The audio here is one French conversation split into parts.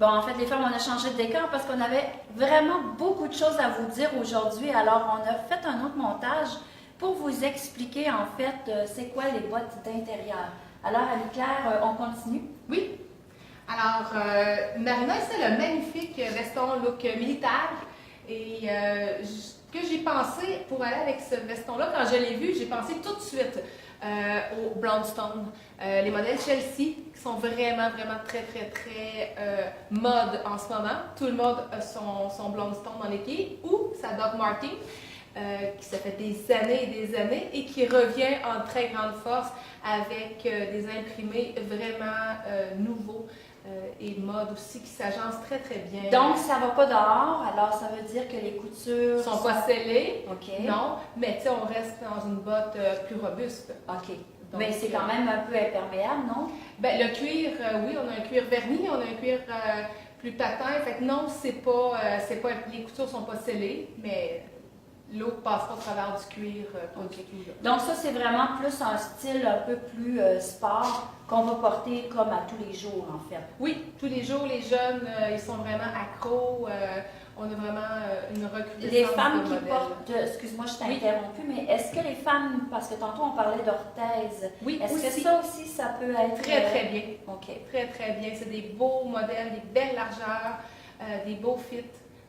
Bon, en fait, les femmes, on a changé de décor parce qu'on avait vraiment beaucoup de choses à vous dire aujourd'hui. Alors, on a fait un autre montage pour vous expliquer, en fait, c'est quoi les bottes d'intérieur. Alors, Annie-Claire, on continue? Oui. Alors, Marina, c'est le magnifique veston look militaire. Et ce que j'ai pensé pour aller avec ce veston-là, quand je l'ai vu, j'ai pensé tout de suite au Blondstone. Les modèles Chelsea, qui sont vraiment, vraiment très mode en ce moment. Tout le monde a son Blondstone dans l'équipe, ou sa Doc Martin, qui ça fait des années et des années, et qui revient en très grande force avec des imprimés vraiment nouveaux. Et mode aussi qui s'agence très bien. Donc, ça va pas dehors, alors ça veut dire que les coutures sont pas scellées, OK. non, mais tu sais, on reste dans une botte plus robuste. OK. Donc, mais c'est quand même un peu imperméable, non? Ben, le cuir, oui, on a un cuir verni, on a un cuir plus patin, fait que non, c'est pas, les coutures sont pas scellées, mais l'eau passe pas au travers du cuir, pas du tout. Là. Donc ça, c'est vraiment plus un style un peu plus sport qu'on va porter comme à tous les jours, en fait. Oui, tous les jours, les jeunes, ils sont vraiment accros. On a vraiment une recrudescence Les femmes de qui modèles. portent, excuse-moi, je t'ai interrompu, mais est-ce que les femmes, parce que tantôt on parlait d'orthèse, oui, est-ce aussi. que ça aussi, ça peut être... Très bien. OK. Très bien. C'est des beaux modèles, des belles largeurs, des beaux fits.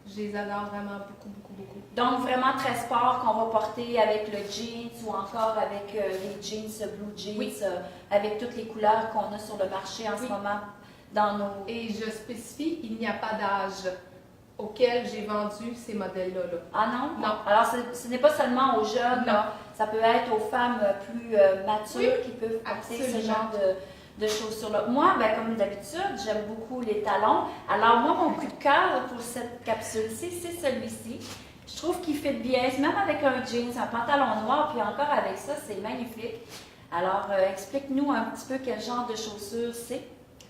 Je les adore vraiment beaucoup. Donc, vraiment très sport qu'on va porter avec le jeans ou encore avec les jeans, blue jeans, avec toutes les couleurs qu'on a sur le marché en ce moment dans nos... Et je spécifie, il n'y a pas d'âge auquel j'ai vendu ces modèles-là. Là. Ah non? Non. Alors, ce n'est pas seulement aux jeunes, là, ça peut être aux femmes plus matures qui peuvent porter ce genre de chaussures-là. Moi, ben, comme d'habitude, j'aime beaucoup les talons. Alors, moi, mon coup de cœur pour cette capsule-ci, c'est celui-ci. Je trouve qu'il fit bien, même avec un jeans, un pantalon noir, puis encore avec ça, c'est magnifique. Alors, explique-nous un petit peu quel genre de chaussure c'est.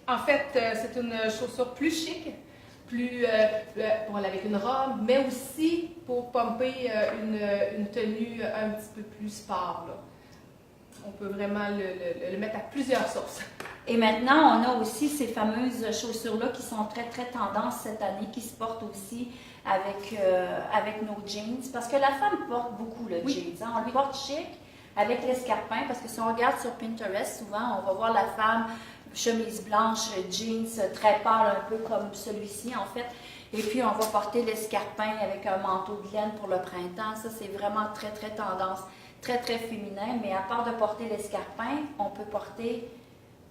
En fait, c'est une chaussure plus chic, plus pour aller avec une robe, mais aussi pour pomper une tenue un petit peu plus sport. Là. On peut vraiment le mettre à plusieurs sources. Et maintenant, on a aussi ces fameuses chaussures-là qui sont très tendance cette année, qui se portent aussi avec nos jeans. Parce que la femme porte beaucoup le jeans. Hein? On le porte chic avec l'escarpin, parce que si on regarde sur Pinterest, souvent, on va voir la femme chemise blanche, jeans très pâle, un peu comme celui-ci en fait. Et puis, on va porter l'escarpin avec un manteau de laine pour le printemps. Ça, c'est vraiment très tendance. Très féminin, mais à part de porter l'escarpin, on peut porter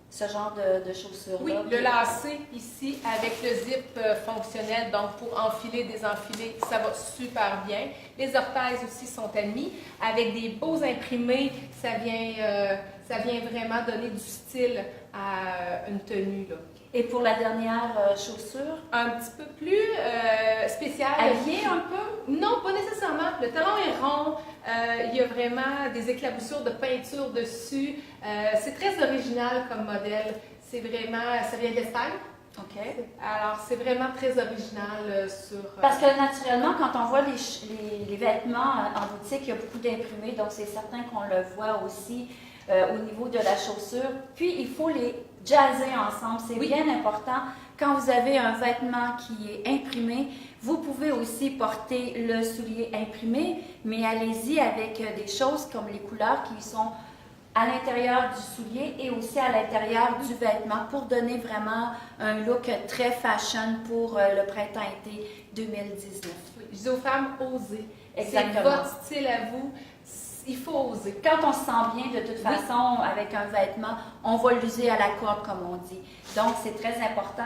ce genre de chaussures-là. Oui, le lacet ici avec le zip fonctionnel, donc pour enfiler, désenfiler, ça va super bien. Les orthèses aussi sont admis. Avec des beaux imprimés, ça vient vraiment donner du style à une tenue. Là. Et pour la dernière chaussure? Un petit peu plus spécial. Habillée un peu? Non, pas nécessairement. Le talon est rond. Il y a vraiment des éclaboussures de peinture dessus. C'est très original comme modèle. C'est vraiment, ça vient d'Espagne. OK. Alors, c'est vraiment très original sur... Parce que naturellement, quand on voit les vêtements en boutique, il y a beaucoup d'imprimés, donc c'est certain qu'on le voit aussi au niveau de la chaussure. Puis, il faut les jazzer ensemble. C'est bien important. Quand vous avez un vêtement qui est imprimé, vous pouvez aussi porter le soulier imprimé, mais allez-y avec des choses comme les couleurs qui sont à l'intérieur du soulier et aussi à l'intérieur du vêtement pour donner vraiment un look très fashion pour le printemps-été 2019. Oui, je dis aux femmes, osez. Exactement. C'est votre style à vous. Il faut oser. Quand on se sent bien, de toute façon, avec un vêtement, on va l'user à la corde, comme on dit. Donc, c'est très important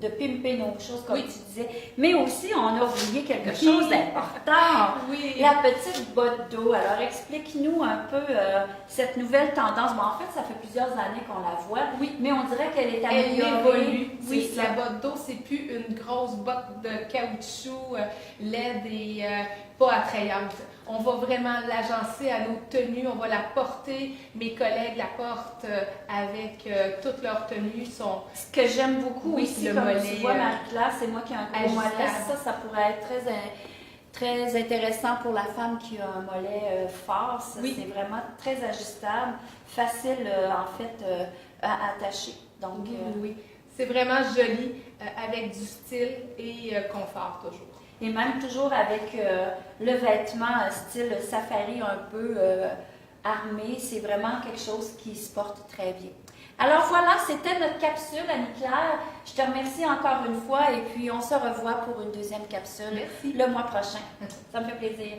de pimper nos choses, comme tu disais. Mais aussi, on a oublié quelque chose d'important. La petite botte d'eau. Alors, explique-nous un peu cette nouvelle tendance. Bon, en fait, ça fait plusieurs années qu'on la voit. Mais on dirait qu'elle est améliorée. Elle évolue. Oui, la botte d'eau, c'est plus une grosse botte de caoutchouc laide et pas attrayante. On va vraiment l'agencer à nos tenues, on va la porter. Mes collègues la portent avec toutes leurs tenues. Ce que j'aime beaucoup aussi, le comme mollet, tu vois, Marie-Claire, c'est moi qui ai un gros mollet. Ça pourrait être très intéressant pour la femme qui a un mollet fort. C'est vraiment très ajustable, facile en fait à attacher. Donc, oui. C'est vraiment joli, avec du style et confort toujours. Et même toujours avec le vêtement style safari un peu armé, c'est vraiment quelque chose qui se porte très bien. Alors voilà, c'était notre capsule, Annie-Claire. Je te remercie encore une fois et puis on se revoit pour une deuxième capsule Merci. le mois prochain. Ça me fait plaisir.